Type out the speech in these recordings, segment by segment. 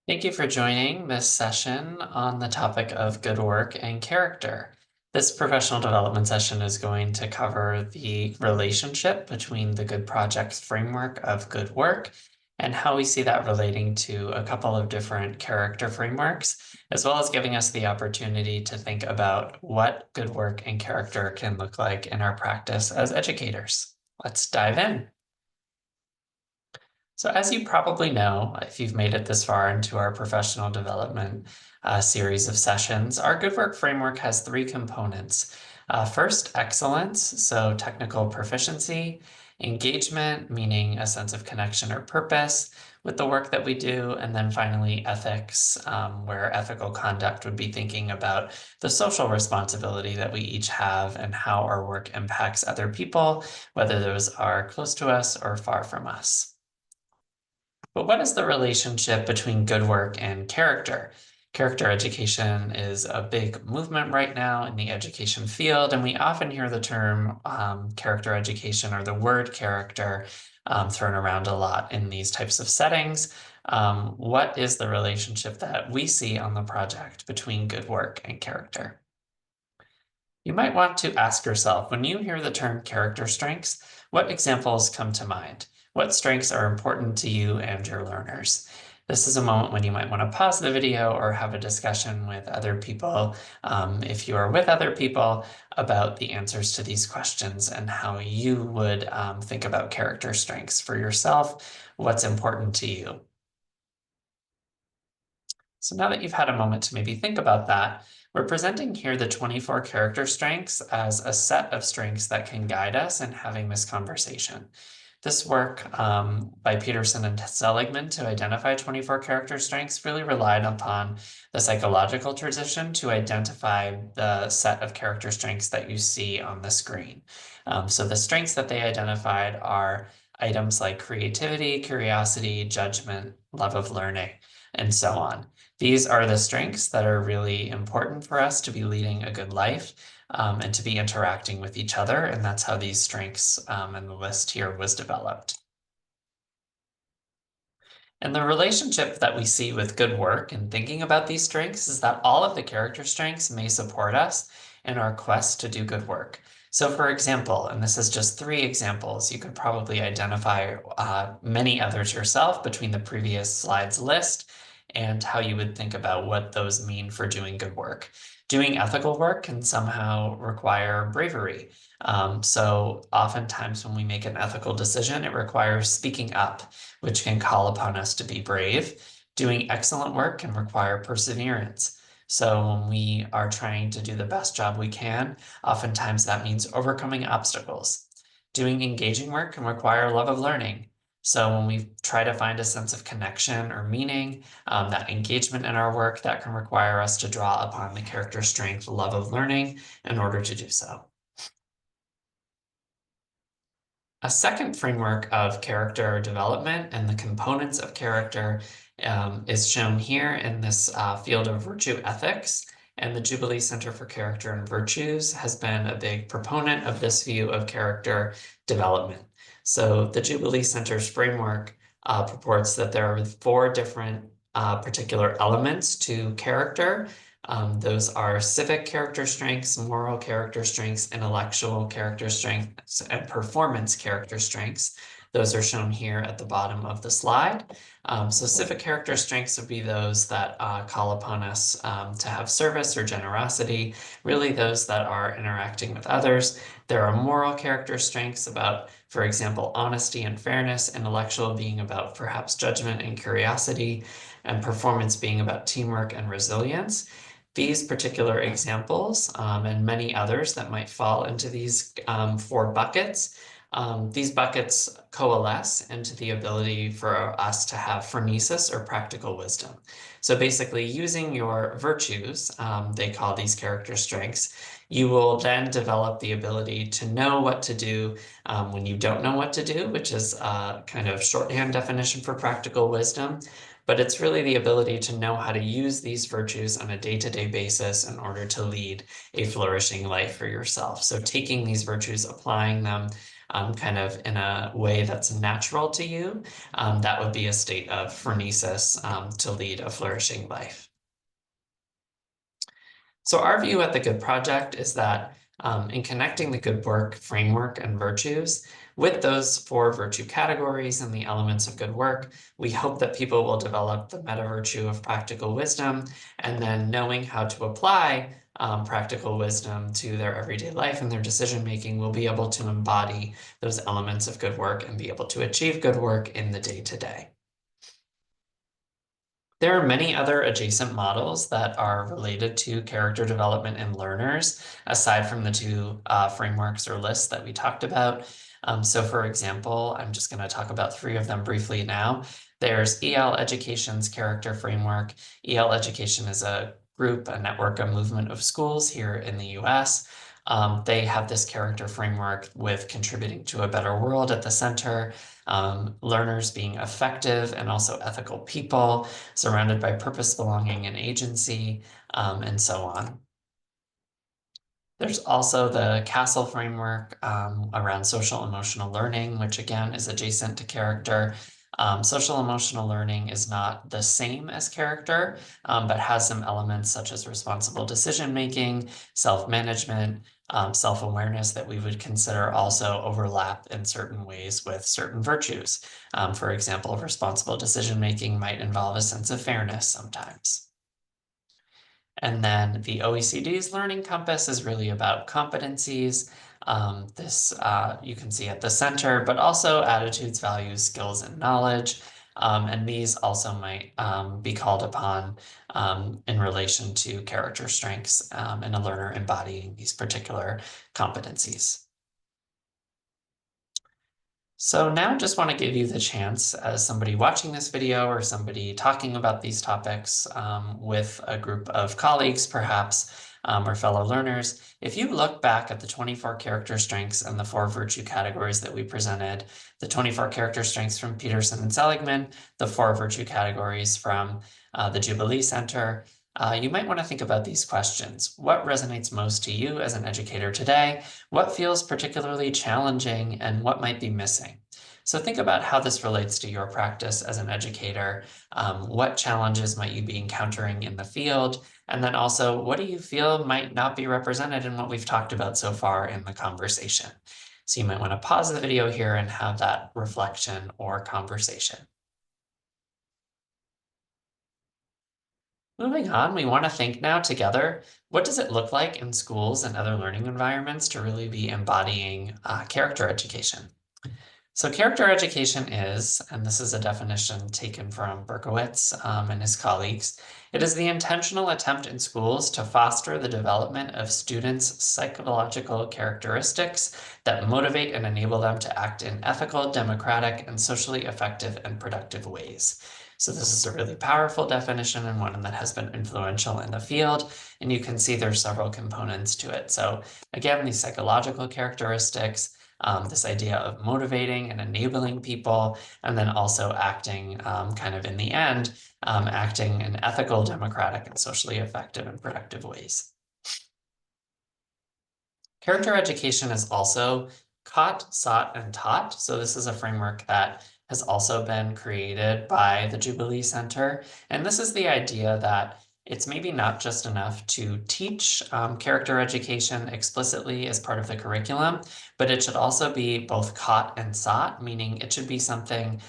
Thank you for joining this session on the topic of good work and character. This professional development session is going to cover the relationship between the Good Projects framework of good work and how we see that relating to a couple of different character frameworks, as well as giving us the opportunity to think about what good work and character can look like in our practice as educators. Let's dive in. So as you probably know, if you've made it this far into our professional development series of sessions, our Good Work Framework has three components. First, excellence, so technical proficiency, engagement, meaning a sense of connection or purpose with the work that we do, and then finally ethics, where ethical conduct would be thinking about the social responsibility that we each have and how our work impacts other people, whether those are close to us or far from us. But what is the relationship between good work and character? Character education is a big movement right now in the education field, and we often hear the term character education or the word character thrown around a lot in these types of settings. What is the relationship that we see on the project between good work and character? You might want to ask yourself, when you hear the term character strengths, what examples come to mind? What strengths are important to you and your learners? This is a moment when you might want to pause the video or have a discussion with other people, if you are with other people, about the answers to these questions and how you would think about character strengths for yourself, what's important to you. So now that you've had a moment to maybe think about that, we're presenting here the 24 character strengths as a set of strengths that can guide us in having this conversation. This work by Peterson and Seligman to identify 24 character strengths really relied upon the psychological tradition to identify the set of character strengths that you see on the screen. So the strengths that they identified are items like creativity, curiosity, judgment, love of learning, and so on. These are the strengths that are really important for us to be leading a good life and to be interacting with each other. And that's how these strengths and the list here was developed. And the relationship that we see with good work and thinking about these strengths is that all of the character strengths may support us in our quest to do good work. So for example, and this is just three examples, you could probably identify many others yourself between the previous slides list and how you would think about what those mean for doing good work. Doing ethical work can somehow require bravery. So oftentimes when we make an ethical decision, it requires speaking up, which can call upon us to be brave. Doing excellent work can require perseverance. So when we are trying to do the best job we can, oftentimes that means overcoming obstacles. Doing engaging work can require love of learning. So when we try to find a sense of connection or meaning, that engagement in our work, that can require us to draw upon the character strength, love of learning in order to do so. A second framework of character development and the components of character is shown here in this field of virtue ethics. And the Jubilee Center for Character and Virtues has been a big proponent of this view of character development. So the Jubilee Center's framework purports that there are four different particular elements to character. Those are civic character strengths, moral character strengths, intellectual character strengths, and performance character strengths. Those are shown here at the bottom of the slide. So civic character strengths would be those that call upon us to have service or generosity, really those that are interacting with others. There are moral character strengths about, for example, honesty and fairness, intellectual being about perhaps judgment and curiosity, and performance being about teamwork and resilience. These particular examples and many others that might fall into these four buckets, these buckets coalesce into the ability for us to have phronesis or practical wisdom. So basically using your virtues, they call these character strengths, you will then develop the ability to know what to do when you don't know what to do, which is a kind of shorthand definition for practical wisdom. But it's really the ability to know how to use these virtues on a day-to-day basis in order to lead a flourishing life for yourself. So taking these virtues, applying them, kind of in a way that's natural to you, that would be a state of phronesis to lead a flourishing life. So our view at the Good Project is that in connecting the good work framework and virtues with those 4 virtue categories and the elements of good work, we hope that people will develop the meta virtue of practical wisdom, and then knowing how to apply practical wisdom to their everyday life and their decision making will be able to embody those elements of good work and be able to achieve good work in the day-to-day. There are many other adjacent models that are related to character development in learners, aside from the 2 frameworks or lists that we talked about. So for example, I'm just going to talk about 3 of them briefly now. There's EL Education's character framework. EL Education is a group, a network, a movement of schools here in the US. They have this character framework with contributing to a better world at the center, learners being effective and also ethical people, surrounded by purpose, belonging, and agency, and so on. There's also the CASTLE framework around social emotional learning, which again is adjacent to character. Social emotional learning is not the same as character, but has some elements such as responsible decision making, self-management, self-awareness that we would consider also overlap in certain ways with certain virtues. For example, responsible decision making might involve a sense of fairness sometimes. And then the OECD's Learning Compass is really about competencies. This you can see at the center, but also attitudes, values, skills, and knowledge. And these also might be called upon in relation to character strengths and a learner embodying these particular competencies. So now I just want to give you the chance, as somebody watching this video or somebody talking about these topics with a group of colleagues, perhaps, or fellow learners, if you look back at the 24 character strengths and the 4 virtue categories that we presented, the 24 character strengths from Peterson and Seligman, the 4 virtue categories from the Jubilee Center, you might want to think about these questions. What resonates most to you as an educator today? What feels particularly challenging, and what might be missing? So think about how this relates to your practice as an educator. What challenges might you be encountering in the field? And then also, what do you feel might not be represented in what we've talked about so far in the conversation? So you might want to pause the video here and have that reflection or conversation. Moving on, we want to think now together, what does it look like in schools and other learning environments to really be embodying character education? So character education is, and this is a definition taken from Berkowitz and his colleagues, it is the intentional attempt in schools to foster the development of students' psychological characteristics that motivate and enable them to act in ethical, democratic, and socially effective and productive ways. So this is a really powerful definition and one that has been influential in the field, and you can see there's several components to it. So again, these psychological characteristics, this idea of motivating and enabling people, and then also acting kind of in the end, acting in ethical, democratic, and socially effective and productive ways. Character education is also COT, SOT, and TOT. So this is a framework that has also been created by the Jubilee Center. And this is the idea that it's maybe not just enough to teach character education explicitly as part of the curriculum, but it should also be both COT and SOT, meaning it should be something,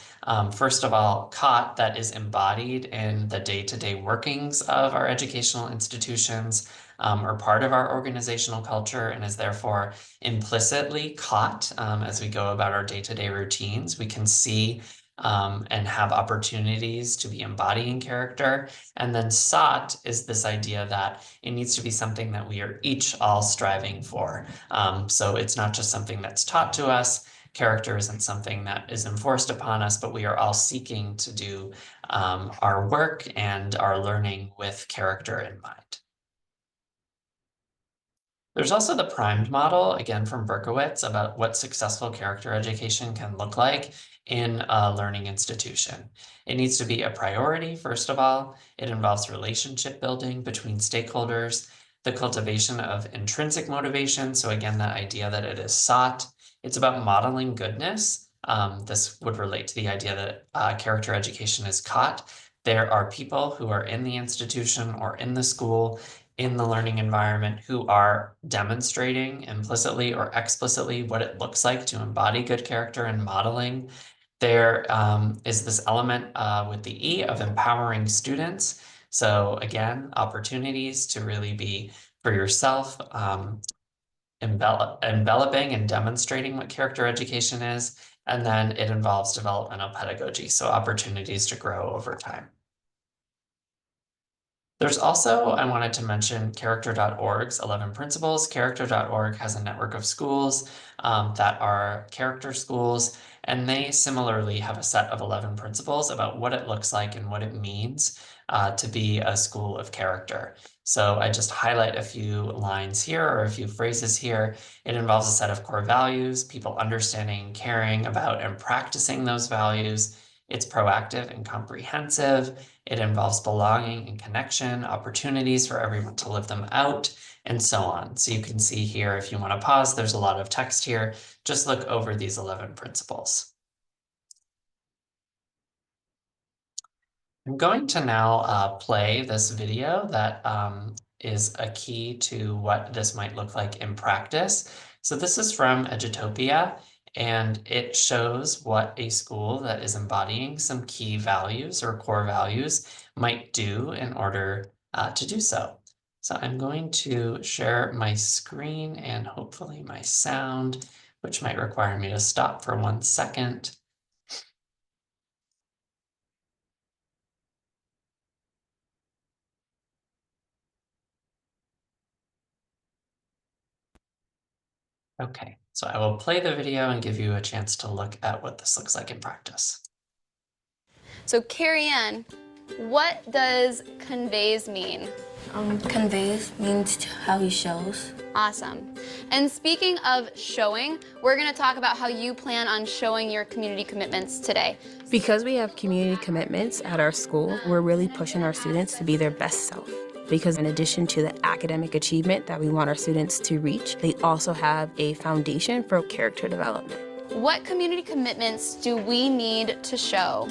first of all, COT that is embodied in the day-to-day workings of our educational institutions, or part of our organizational culture, and is therefore implicitly caught as we go about our day-to-day routines. We can see and have opportunities to be embodying character. And then SOT is this idea that it needs to be something that we are each all striving for. So it's not just something that's taught to us. Character isn't something that is enforced upon us, but we are all seeking to do our work and our learning with character in mind. There's also the primed model, again from Berkowitz, about what successful character education can look like in a learning institution. It needs to be a priority, first of all. It involves relationship building between stakeholders, the cultivation of intrinsic motivation. So again, that idea that it is sought. It's about modeling goodness. This would relate to the idea that character education is caught. There are people who are in the institution or in the school, in the learning environment, who are demonstrating implicitly or explicitly what it looks like to embody good character and modeling. There is this element with the E of empowering students. So again, opportunities to really be for yourself, enveloping and demonstrating what character education is. And then it involves developmental pedagogy, so opportunities to grow over time. There's also, I wanted to mention character.org's 11 principles. Character.org has a network of schools that are character schools, and they similarly have a set of 11 principles about what it looks like and what it means to be a school of character. So I just highlight a few lines here or a few phrases here. It involves a set of core values, people understanding, caring about, and practicing those values. It's proactive and comprehensive. It involves belonging and connection, opportunities for everyone to live them out, and so on. So you can see here, if you want to pause, there's a lot of text here. Just look over these 11 principles. I'm going to now play this video that is a key to what this might look like in practice. So this is from Edutopia, and it shows what a school that is embodying some key values or core values might do in order to do so. So I'm going to share my screen and hopefully my sound, which might require me to stop for 1 second. Okay, so I will play the video and give you a chance to look at what this looks like in practice. So Carrie Ann, what does conveys mean? Conveys means how he shows. Awesome. And speaking of showing, we're going to talk about how you plan on showing your community commitments today. Because we have community commitments at our school, we're really pushing our students to be their best self. Because in addition to the academic achievement that we want our students to reach, they also have a foundation for character development. What community commitments do we need to show?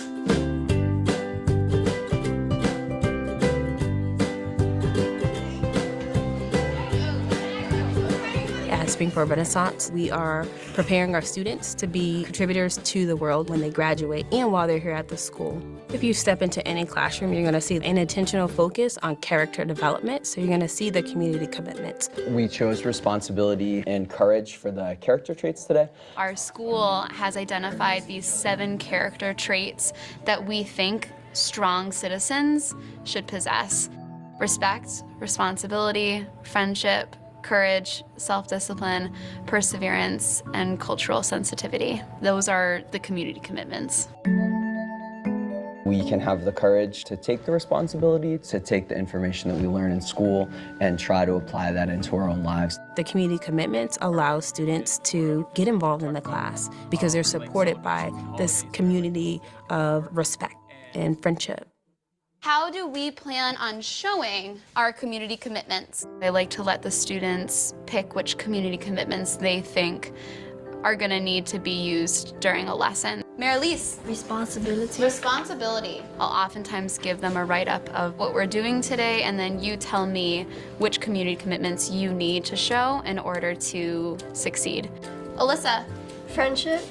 At Springfield Renaissance, we are preparing our students to be contributors to the world when they graduate and while they're here at the school. If you step into any classroom, you're going to see an intentional focus on character development, so you're going to see the community commitments. We chose responsibility and courage for the character traits today. Our school has identified these 7 character traits that we think strong citizens should possess: respect, responsibility, friendship, courage, self-discipline, perseverance, and cultural sensitivity. Those are the community commitments. We can have the courage to take the responsibility, to take the information that we learn in school and try to apply that into our own lives. The community commitments allow students to get involved in the class because they're supported by this community of respect and friendship. How do we plan on showing our community commitments? I like to let the students pick which community commitments they think are going to need to be used during a lesson. Marylise. Responsibility. Responsibility. I'll oftentimes give them a write-up of what we're doing today, and then you tell me which community commitments you need to show in order to succeed. Alyssa. Friendship.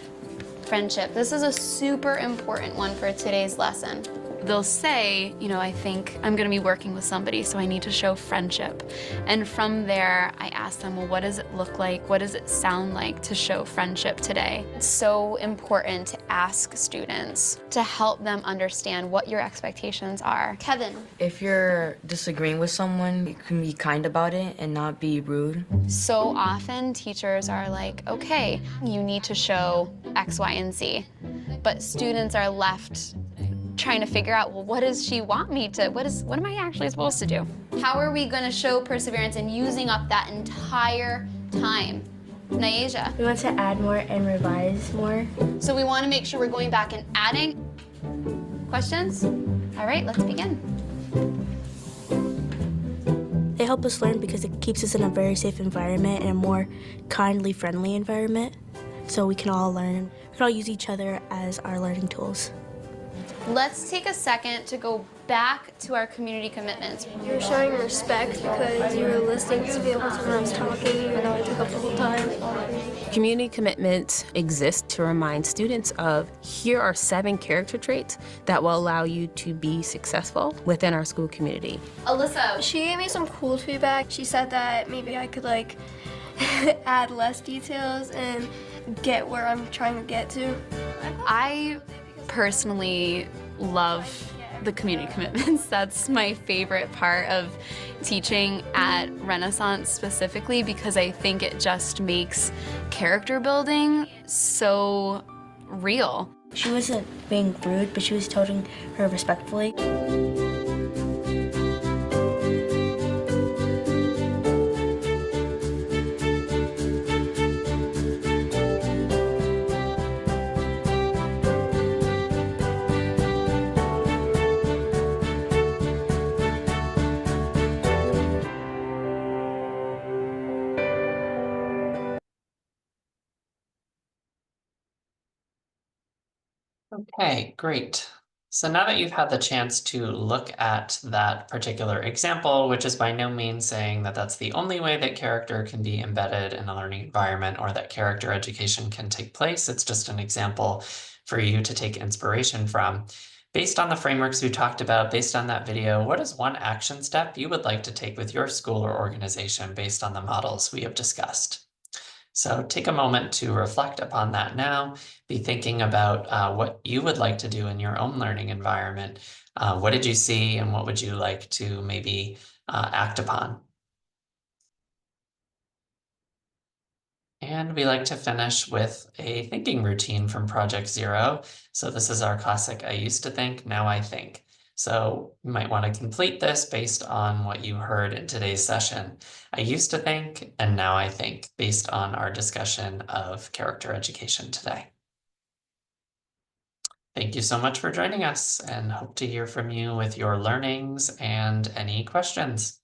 Friendship. This is a super important one for today's lesson. They'll say, you know, I think I'm gonna be working with somebody, so I need to show friendship. And from there, I ask them, well, what does it look like? What does it sound like to show friendship today? It's so important to ask students to help them understand what your expectations are. Kevin. If you're disagreeing with someone, you can be kind about it and not be rude. So often teachers are like, okay, you need to show X, Y, and Z. But students are left trying to figure out, well, what does she want me to, what am I actually supposed to do? How are we gonna show perseverance in using up that entire time? Naeja. We want to add more and revise more. So we wanna make sure we're going back and adding. Questions? All right, let's begin. They help us learn because it keeps us in a very safe environment and a more kindly, friendly environment. so we can all learn. We can all use each other as our learning tools. Let's take a second to go back to our community commitments. You're showing respect because you were listening to the other person when I was talking, even though I took up the whole time. Community commitments exist to remind students of here are 7 character traits that will allow you to be successful within our school community. Alyssa, She gave me some cool feedback. She said that maybe I could like add less details and get where I'm trying to get to. I personally love the community commitments. That's my favorite part of teaching at Renaissance specifically because I think it just makes character building so real. She wasn't being rude, but she was telling her respectfully. Okay, great. So now that you've had the chance to look at that particular example, which is by no means saying that that's the only way that character can be embedded in a learning environment or that character education can take place, it's just an example for you to take inspiration from. Based on the frameworks we talked about, based on that video, what is one action step you would like to take with your school or organization based on the models we have discussed? So take a moment to reflect upon that now. Be thinking about what you would like to do in your own learning environment. What did you see and what would you like to maybe act upon? And we like to finish with a thinking routine from Project Zero. So this is our classic I used to think, now I think. So you might want to complete this based on what you heard in today's session. I used to think, and now I think, based on our discussion of character education today. Thank you so much for joining us and hope to hear from you with your learnings and any questions.